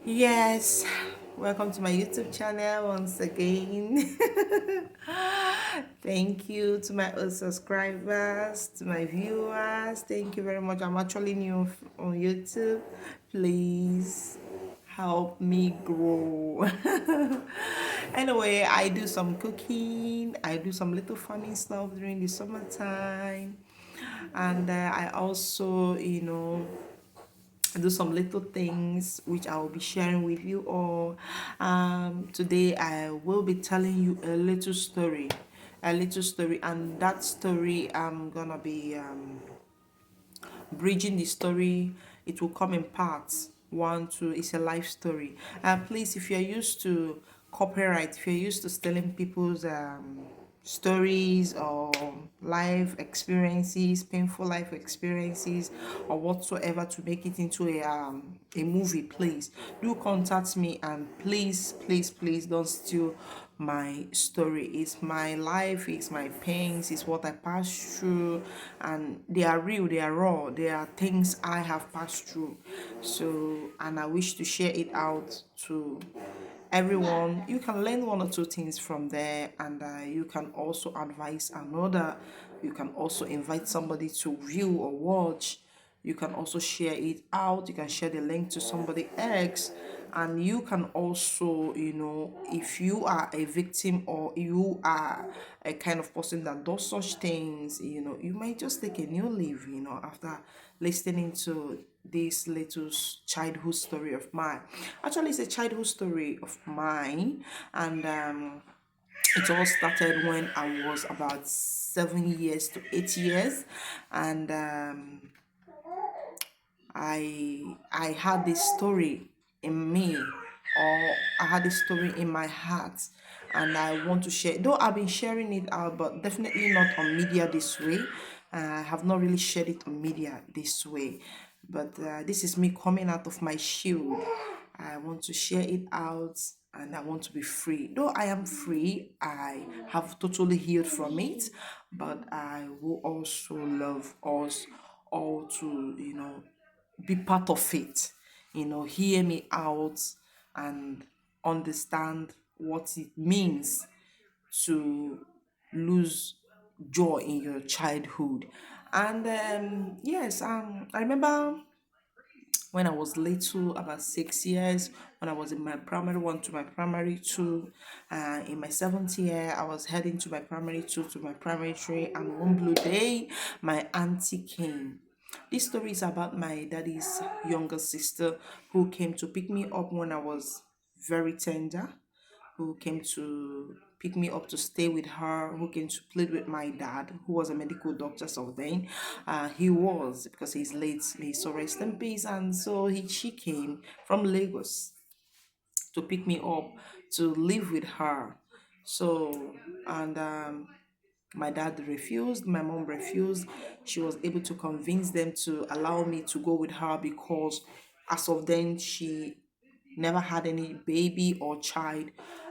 Yes, welcome to my YouTube channel once again. Thank you to my old subscribers, to my viewers. Thank you very much. I'm actually new on YouTube. Please help me grow. Anyway, I do some cooking, I do some little funny stuff during the summertime, and I also, do some little things which I will be sharing with you all. Today I will be telling you a little story, and that story I'm gonna be bridging the story. It will come in parts. One, two, it's a life story. Please, if you're used to copyright, if you're used to stealing people's stories or life experiences, painful life experiences, or whatsoever to make it into a movie, please do contact me, and please don't steal my story. It's my life, it's my pains, it's what I passed through, and they are real, they are raw, they are things I have passed through. So, and I wish to share it out to everyone. You can learn one or two things from there, and you can also advise another. You can also invite somebody to view or watch. You can also share it out. You can share the link to somebody else, and you can also, if you are a victim or you are a kind of person that does such things, you might just take a new leave, after listening to this little childhood story of mine. Actually, it's a childhood story of mine, and it all started when I was about 7 years to 8 years, and I had this story in me, or I had this story in my heart, and I want to share. Though I've been sharing it out, but definitely not on media this way. I have not really shared it on media this way, but this is me coming out of my shield. I want to share it out, and I want to be free. Though I am free, I have totally healed from it, but I will also love us all to, be part of it, hear me out and understand what it means to lose joy in your childhood. And yes, I remember when I was little, about 6 years, when I was in my primary one to my primary two. In my seventh year, I was heading to my primary two to my primary three, and one blue day, my auntie came. This story is about my daddy's younger sister who came to pick me up when I was very tender, who came to pick me up to stay with her, who came to plead with my dad, who was a medical doctor. So then he was, because he's late, may so rest in peace. And so she came from Lagos to pick me up to live with her. So, and my dad refused, my mom refused. She was able to convince them to allow me to go with her because as of then she never had any baby or child,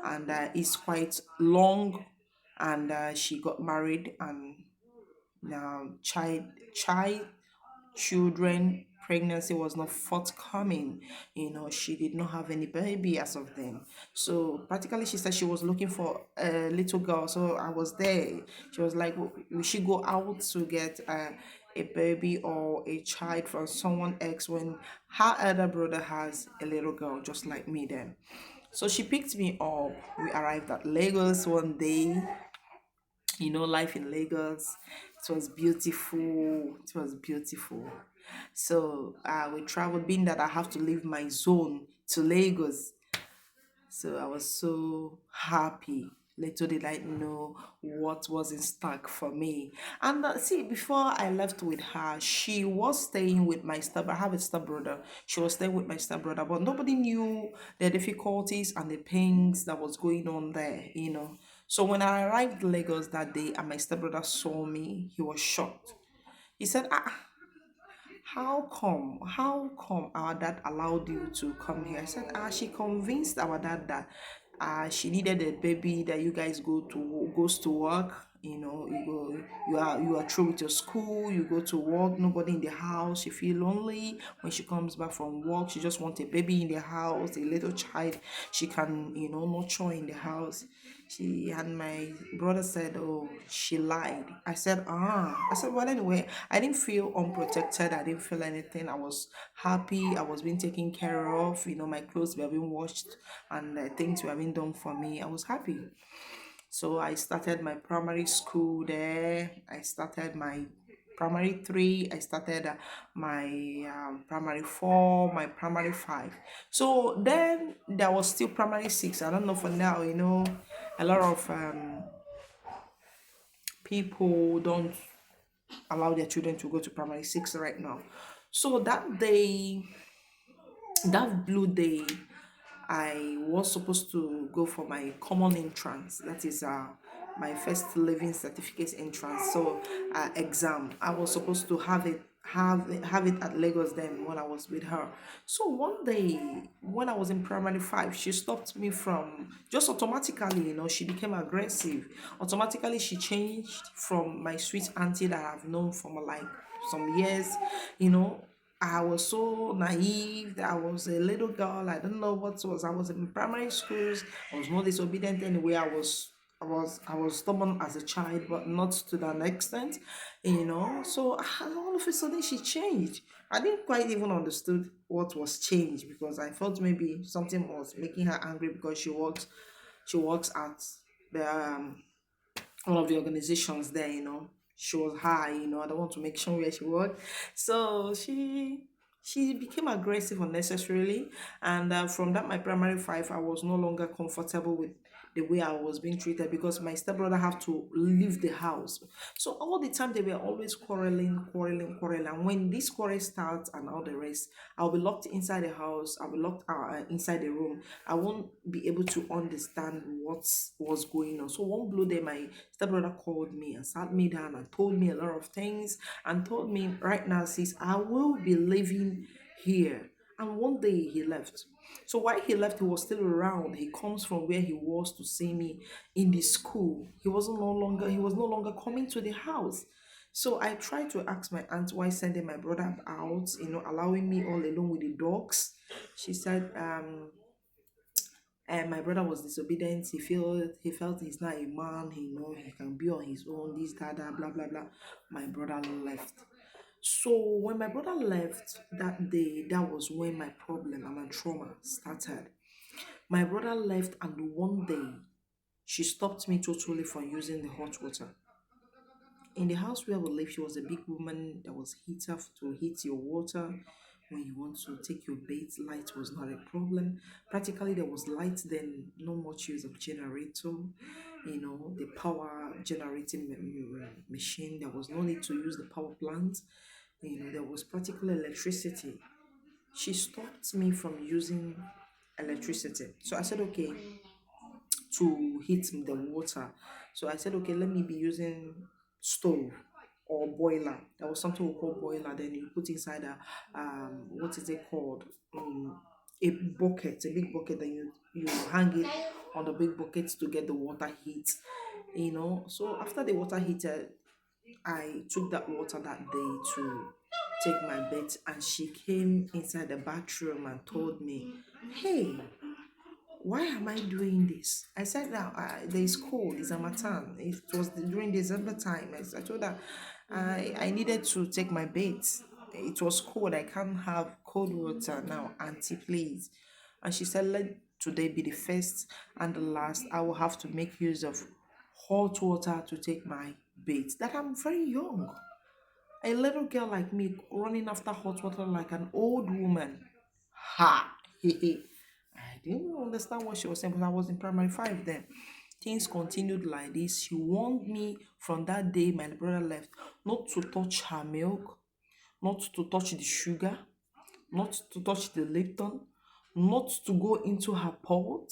and it's quite long, and she got married, and now child children pregnancy was not forthcoming. She did not have any baby as of then. So practically she said she was looking for a little girl, so I was there. She was like, we should go out to get a baby or a child from someone else when her elder brother has a little girl just like me then. So she picked me up. We arrived at Lagos one day. Life in Lagos. It was beautiful. It was beautiful. So we traveled, being that I have to leave my zone to Lagos. So I was so happy. Little did I know what was in stock for me. And see, before I left with her, she was staying with my step. I have a stepbrother. She was staying with my stepbrother, but nobody knew the difficulties and the pains that was going on there. So when I arrived in Lagos that day and my stepbrother saw me, he was shocked. He said, how come our dad allowed you to come here? I said, she convinced our dad that she needed a baby, that you guys goes to work, you are through with your school, you go to work, nobody in the house, you feel lonely. When she comes back from work, she just wants a baby in the house, a little child she can, nurture in the house. She and my brother said, oh, she lied. I said, well, anyway, I didn't feel unprotected, I didn't feel anything. I was happy, I was being taken care of, my clothes were being washed, and things were being done for me. I was happy. So I started my primary school there. I started my primary three. I started my primary four, my primary five. So then there was still primary six. I don't know for now, a lot of people don't allow their children to go to primary six right now. So that day, that blue day, I was supposed to go for my common entrance. That is my first living certificate entrance. So exam. I was supposed to have it at Lagos then when I was with her. So one day when I was in primary five, she stopped me from just automatically. She became aggressive. Automatically, she changed from my sweet auntie that I've known for like some years. You know, I was so naive. I was a little girl. I don't know what was. I was in primary schools. I was more disobedient anyway. I was stubborn as a child, but not to that extent, So all of a sudden she changed. I didn't quite even understood what was changed because I felt maybe something was making her angry because she works at the one of the organizations there, she was high, I don't want to make sure where she worked. So she became aggressive unnecessarily. And from that, my primary five, I was no longer comfortable with the way I was being treated because my stepbrother have to leave the house. So all the time they were always quarreling, quarreling, quarreling. And when this quarrel starts and all the rest, I'll be locked inside the house. I'll be locked inside the room. I won't be able to understand what's going on. So one blue day, my stepbrother called me and sat me down and told me a lot of things and told me, right now, sis, I will be living here. And one day he left. So while he left, he was still around. He comes from where he was to see me in the school. He was no longer coming to the house. So I tried to ask my aunt why sending my brother out, allowing me all alone with the dogs. She said, and my brother was disobedient. He felt he's not a man. He can be on his own. This, that, blah, blah, blah. My brother left. So when my brother left that day, that was when my problem and my trauma started. My brother left, and one day she stopped me totally from using the hot water. In the house where we live, she was a big woman. There was heater to heat your water. When you want to take your bath, light was not a problem. Practically, there was light then, no much use of generator. The power generating machine. There was no need to use the power plant. There was practically electricity. She stopped me from using electricity. So I said, okay, to heat the water. So I said, okay, let me be using stove or boiler. There was something we call boiler. Then you put inside what is it called? A bucket, a big bucket. Then you hang it on the big bucket to get the water heat. So after the water heated, I took that water that day to take my bath, and she came inside the bathroom and told me, "Hey, why am I doing this?" I said that there is cold, it's Hamatan. It was during December time. I told her I needed to take my bath. It was cold. I can't have cold water now, auntie, please. And she said, let today be the first and the last. I will have to make use of hot water to take my bath. That I'm very young. A little girl like me running after hot water like an old woman. Ha! I didn't understand what she was saying, but I was in primary five then. Things continued like this. She warned me from that day my brother left not to touch her milk, not to touch the sugar, not to touch the Lipton, not to go into her pot,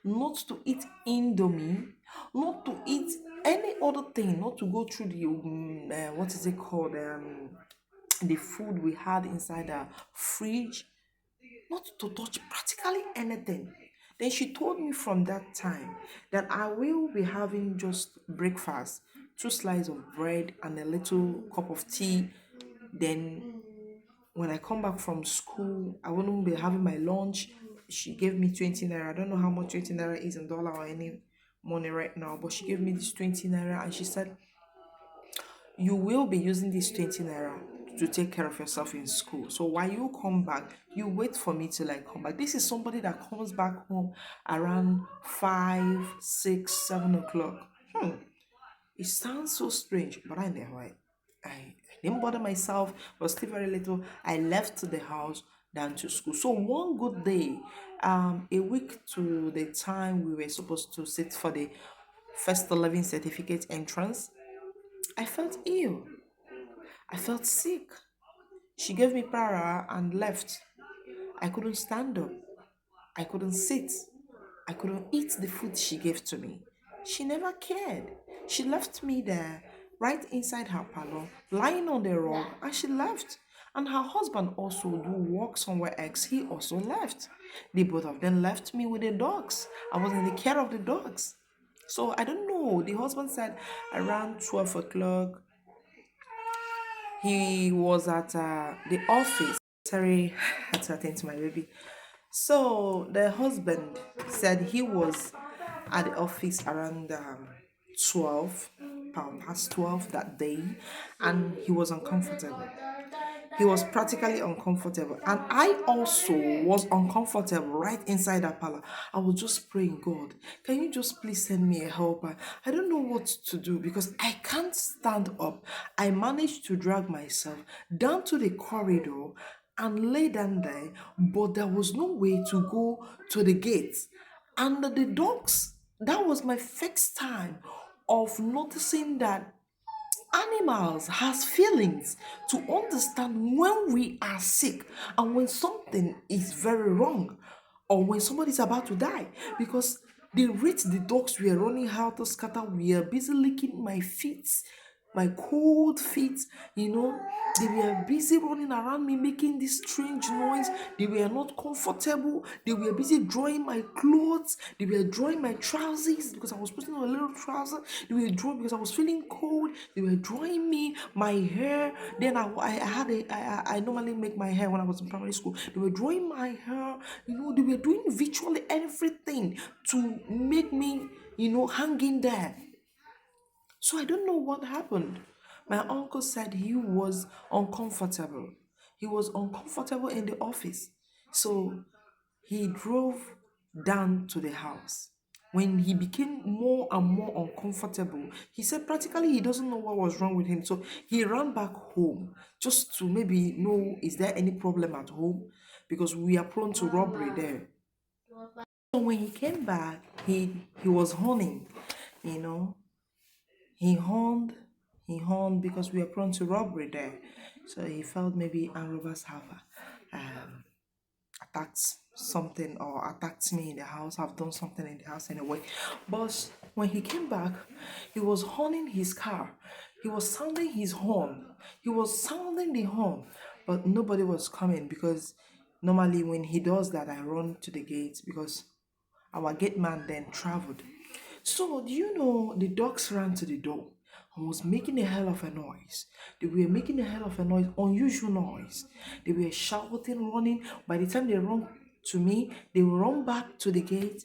not to eat Indomie, not to eat any other thing, not to go through the what is it called, the food we had inside the fridge, not to touch practically anything. Then she told me from that time that I will be having just breakfast, two slices of bread, and a little cup of tea. Then when I come back from school, I wouldn't be having my lunch. She gave me 20 naira. I don't know how much 20 naira is in dollar or any money right now, but she gave me this 20 naira and she said, you will be using this 20 naira to take care of yourself in school. So while you come back, you wait for me till I come back. This is somebody that comes back home around 5, 6, 7 o'clock. It sounds so strange, but I know I didn't bother myself, was still very little. I left the house down to school. So one good day, a week to the time we were supposed to sit for the first 11 certificate entrance, I felt ill. I felt sick. She gave me para and left. I couldn't stand up. I couldn't sit. I couldn't eat the food she gave to me. She never cared. She left me there, right inside her parlor, lying on the rug, and she left. And her husband also do work somewhere else. He also left. The both of them left me with the dogs. I was in the care of the dogs. So I don't know. The husband said around 12 o'clock he was at the office. Sorry, I had to attend to my baby. So the husband said he was at the office around 12, past 12 that day, and he was uncomfortable. He was practically uncomfortable. And I also was uncomfortable right inside that parlor. I was just praying, God, can you just please send me a helper? I don't know what to do because I can't stand up. I managed to drag myself down to the corridor and lay down there, but there was no way to go to the gate. And the dogs, that was my first time of noticing that animals has feelings to understand when we are sick and when something is very wrong or when somebody is about to die because they rate the dogs were running helter scatter. We are busy licking my feet, my cold feet, you know. They were busy running around me making this strange noise. They were not comfortable. They were busy drawing my clothes. They were drawing my trousers because I was putting on a little trouser. They were drawing because I was feeling cold. They were drawing me, my hair. Then I had I normally make my hair when I was in primary school. They were drawing my hair. You know, they were doing virtually everything to make me, hanging there. So I don't know what happened. My uncle said he was uncomfortable. He was uncomfortable in the office. So he drove down to the house. When he became more and more uncomfortable, he said practically he doesn't know what was wrong with him. So he ran back home just to maybe know is there any problem at home because we are prone to robbery there. So when he came back, he was honing, you know. He horned, he horned because we are prone to robbery there. So he felt maybe armed robbers have um, attacked something or attacked me in the house, have done something in the house anyway. But when he came back, he was horning his car. He was sounding his horn. He was sounding the horn, but nobody was coming because normally when he does that, I run to the gate because our gate man then traveled. So, do you know the dogs ran to the door and was making a hell of a noise? They were making a hell of a noise, unusual noise. They were shouting, running. By the time they run to me, they will run back to the gate.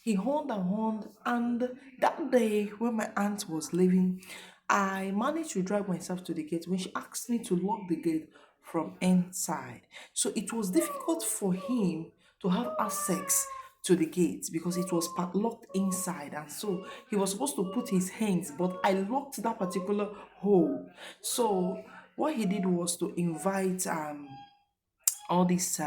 He horned and horned, and that day when my aunt was leaving, I managed to drag myself to the gate when she asked me to lock the gate from inside. So it was difficult for him to have access to the gate because it was locked inside, and so he was supposed to put his hands, but I locked that particular hole. So what he did was to invite all these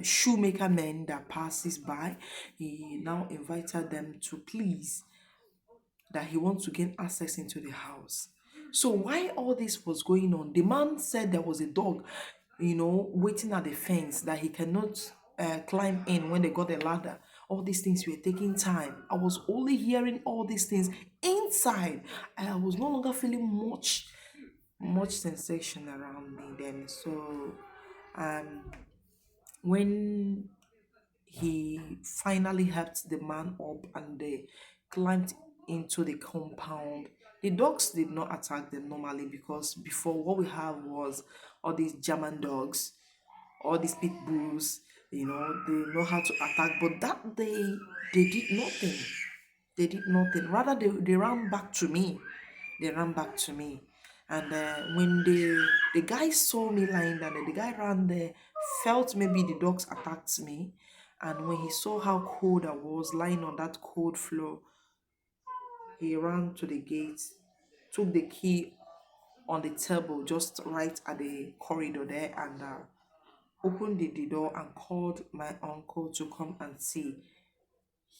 shoemaker men that passes by. He now invited them to please that he wants to gain access into the house. So while all this was going on, the man said there was a dog, waiting at the fence that he cannot climb in when they got a ladder. All these things were taking time. I was only hearing all these things inside. I was no longer feeling much sensation around me then. So um when he finally helped the man up and they climbed into the compound. The dogs did not attack them normally because before what we have was all these German dogs, all these pit bulls, they know how to attack. But that day, they did nothing. They did nothing. Rather, they ran back to me. They ran back to me. And when the guy saw me lying down there, the guy ran there, felt maybe the dogs attacked me. And when he saw how cold I was lying on that cold floor, he ran to the gate, took the key on the table just right at the corridor there, and opened the door and called my uncle to come and see.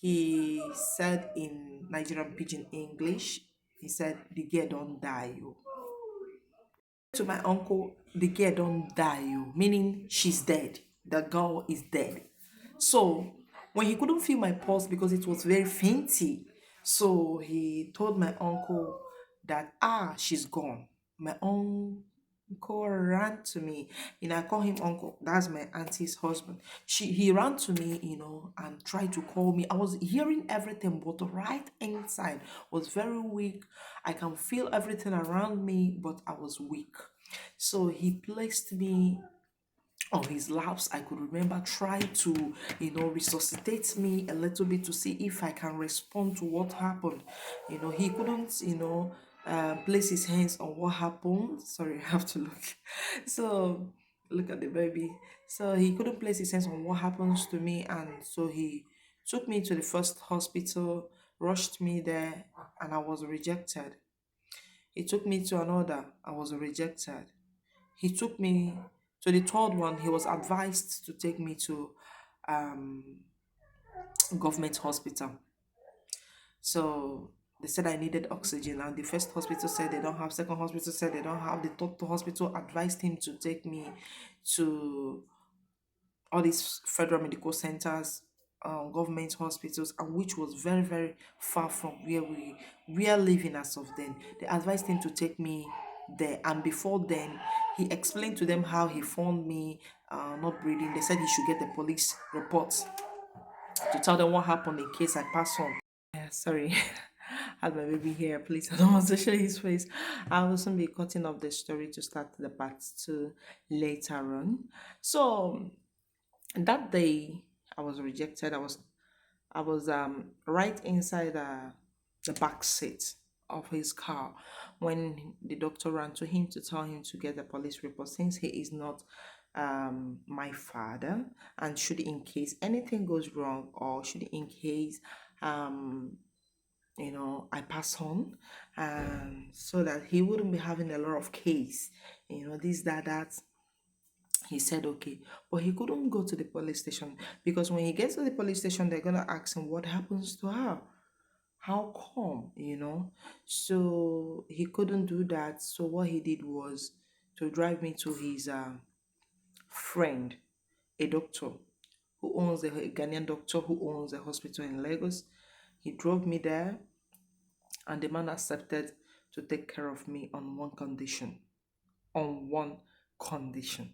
He said in Nigerian pidgin English, he said, the girl don't die. Oh. To my uncle, the girl don't die, oh, meaning she's dead. The girl is dead. So when he couldn't feel my pulse because it was very fainty, so he told my uncle that she's gone. My uncle ran to me. I call him uncle. That's my auntie's husband. He ran to me, and tried to call me. I was hearing everything, but right inside was very weak. I can feel everything around me, but I was weak. So he placed me on his laps. I could remember trying to, resuscitate me a little bit to see if I can respond to what happened. He couldn't, place his hands on what happened. Sorry, I have to look. So look at the baby. So he couldn't place his hands on what happens to me, and so he took me to the first hospital, rushed me there, and I was rejected. He took me to another, I was rejected. He took me to the third one. He was advised to take me to um, government hospital. So they said I needed oxygen, and the first hospital said they don't have. Second hospital said they don't have. The third hospital advised him to take me to all these federal medical centers, government hospitals, and which was very, very far from where we are living as of then. They advised him to take me there, and before then, he explained to them how he found me not breathing. They said he should get the police reports to tell them what happened in case I pass on. Yeah, sorry. Had my baby here, please. I don't want to show his face. I will soon be cutting off the story to start the part two later on. So that day I was rejected. I was right inside the back seat of his car when the doctor ran to him to tell him to get the police report since he is not my father, and should in case anything goes wrong, or should in case um I pass on, so that he wouldn't be having a lot of case, this, that. He said okay, but he couldn't go to the police station because when he gets to the police station, they're gonna ask him what happens to her. How come? So he couldn't do that. So what he did was to drive me to his friend, a doctor who owns a Ghanaian doctor who owns a hospital in Lagos. He drove me there, and the man accepted to take care of me on one condition. On one condition.